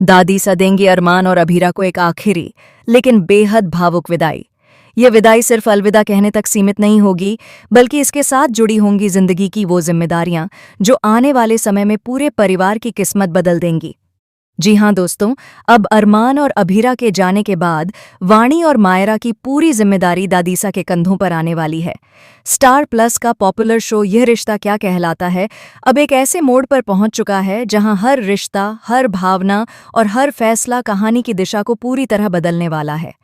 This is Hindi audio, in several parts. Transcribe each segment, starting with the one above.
दादी सा देंगी अरमान और अभीरा को एक आखिरी लेकिन बेहद भावुक विदाई। ये विदाई सिर्फ अलविदा कहने तक सीमित नहीं होगी, बल्कि इसके साथ जुड़ी होंगी जिंदगी की वो जिम्मेदारियां जो आने वाले समय में पूरे परिवार की किस्मत बदल देंगी। जी हाँ दोस्तों, अब अरमान और अभीरा के जाने के बाद वाणी और मायरा की पूरी जिम्मेदारी दादीसा के कंधों पर आने वाली है। स्टार प्लस का पॉपुलर शो यह रिश्ता क्या कहलाता है अब एक ऐसे मोड़ पर पहुंच चुका है जहां हर रिश्ता, हर भावना और हर फैसला कहानी की दिशा को पूरी तरह बदलने वाला है।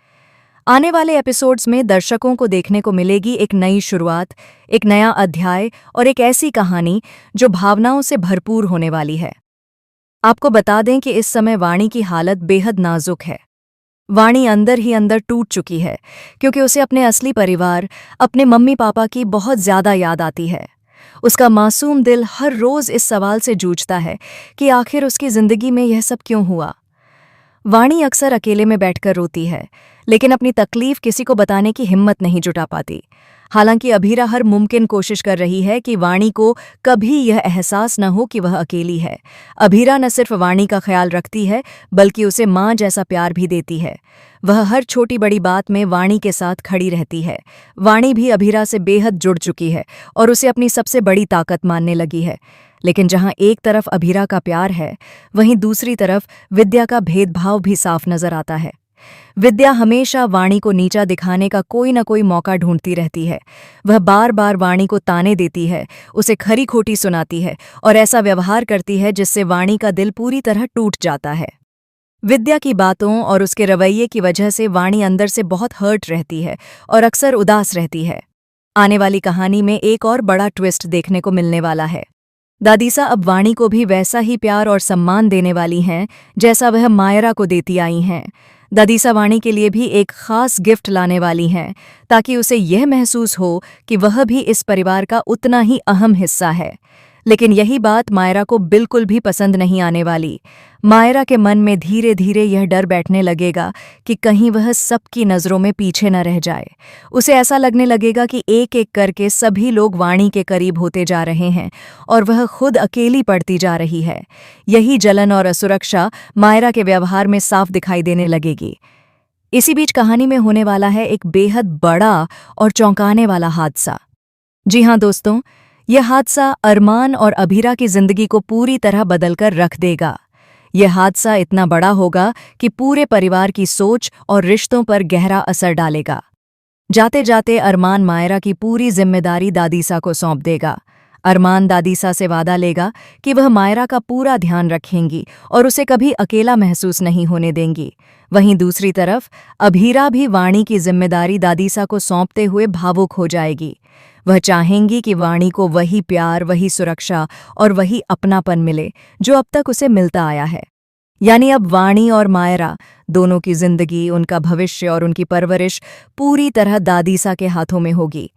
आने वाले एपिसोड्स में दर्शकों को देखने को मिलेगी एक नई शुरुआत, एक नया अध्याय और एक ऐसी कहानी जो भावनाओं से भरपूर होने वाली है। आपको बता दें कि इस समय वाणी की हालत बेहद नाजुक है। वाणी अंदर ही अंदर टूट चुकी है क्योंकि उसे अपने असली परिवार, अपने मम्मी पापा की बहुत ज्यादा याद आती है। उसका मासूम दिल हर रोज इस सवाल से जूझता है कि आखिर उसकी जिंदगी में यह सब क्यों हुआ। वाणी अक्सर अकेले में बैठकर रोती है, लेकिन अपनी तकलीफ किसी को बताने की हिम्मत नहीं जुटा पाती। हालांकि अभीरा हर मुमकिन कोशिश कर रही है कि वाणी को कभी यह एहसास न हो कि वह अकेली है। अभीरा न सिर्फ वाणी का ख्याल रखती है, बल्कि उसे माँ जैसा प्यार भी देती है। वह हर छोटी बड़ी बात में वाणी के साथ खड़ी रहती है। वाणी भी अभीरा से बेहद जुड़ चुकी है और उसे अपनी सबसे बड़ी ताकत मानने लगी है। लेकिन जहां एक तरफ अभीरा का प्यार है, वहीं दूसरी तरफ विद्या का भेदभाव भी साफ नजर आता है। विद्या हमेशा वाणी को नीचा दिखाने का कोई न कोई मौका ढूंढती रहती है। वह बार बार वाणी को ताने देती है, उसे खरी खोटी सुनाती है और ऐसा व्यवहार करती है जिससे वाणी का दिल पूरी तरह टूट जाता है। विद्या की बातों और उसके रवैये की वजह से वाणी अंदर से बहुत हर्ट रहती है और अक्सर उदास रहती है। आने वाली कहानी में एक और बड़ा ट्विस्ट देखने को मिलने वाला है। दादीसा अब वाणी को भी वैसा ही प्यार और सम्मान देने वाली हैं जैसा वह मायरा को देती आई हैं। दादीसा वाणी के लिए भी एक खास गिफ्ट लाने वाली हैं ताकि उसे यह महसूस हो कि वह भी इस परिवार का उतना ही अहम हिस्सा है। लेकिन यही बात मायरा को बिल्कुल भी पसंद नहीं आने वाली। मायरा के मन में धीरे धीरे यह डर बैठने लगेगा कि कहीं वह सबकी नज़रों में पीछे न रह जाए। उसे ऐसा लगने लगेगा कि एक एक करके सभी लोग वाणी के करीब होते जा रहे हैं और वह खुद अकेली पड़ती जा रही है। यही जलन और असुरक्षा मायरा के व्यवहार में साफ दिखाई देने लगेगी। इसी बीच कहानी में होने वाला है एक बेहद बड़ा और चौंकाने वाला हादसा। जी हाँ दोस्तों, यह हादसा अरमान और अभीरा की जिंदगी को पूरी तरह बदलकर रख देगा। यह हादसा इतना बड़ा होगा कि पूरे परिवार की सोच और रिश्तों पर गहरा असर डालेगा। जाते जाते अरमान मायरा की पूरी जिम्मेदारी दादीसा को सौंप देगा। अरमान दादीसा से वादा लेगा कि वह मायरा का पूरा ध्यान रखेंगी और उसे कभी अकेला महसूस नहीं होने देंगी। वहीं दूसरी तरफ अभीरा भी वाणी की जिम्मेदारी दादीसा को सौंपते हुए भावुक हो जाएगी। वह चाहेंगी कि वाणी को वही प्यार, वही सुरक्षा और वही अपनापन मिले जो अब तक उसे मिलता आया है। यानी अब वाणी और मायरा दोनों की जिंदगी, उनका भविष्य और उनकी परवरिश पूरी तरह दादीसा के हाथों में होगी।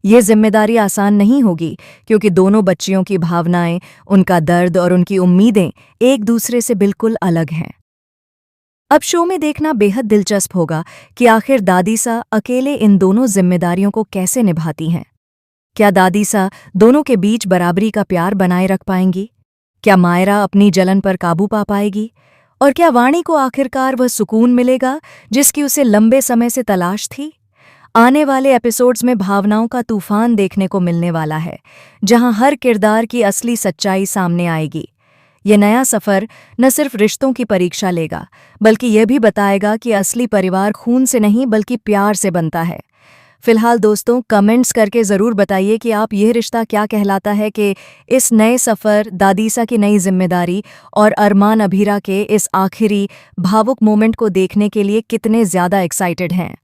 ये जिम्मेदारी आसान नहीं होगी क्योंकि दोनों बच्चियों की भावनाएं, उनका दर्द और उनकी उम्मीदें एक दूसरे से बिल्कुल अलग हैं। अब शो में देखना बेहद दिलचस्प होगा कि आखिर दादीसा अकेले इन दोनों जिम्मेदारियों को कैसे निभाती हैं। क्या दादीसा दोनों के बीच बराबरी का प्यार बनाए रख पाएंगी? क्या मायरा अपनी जलन पर काबू पा पाएगी? और क्या वाणी को आखिरकार वह सुकून मिलेगा जिसकी उसे लंबे समय से तलाश थी? आने वाले एपिसोड्स में भावनाओं का तूफान देखने को मिलने वाला है, जहां हर किरदार की असली सच्चाई सामने आएगी। ये नया सफर न सिर्फ रिश्तों की परीक्षा लेगा, बल्कि यह भी बताएगा कि असली परिवार खून से नहीं बल्कि प्यार से बनता है। फिलहाल दोस्तों, कमेंट्स करके ज़रूर बताइए कि आप यह रिश्ता क्या कहलाता है कि इस नए सफ़र, दादीसा की नई जिम्मेदारी और अरमान अभीरा के इस आखिरी भावुक मोमेंट को देखने के लिए कितने ज़्यादा एक्साइटेड हैं।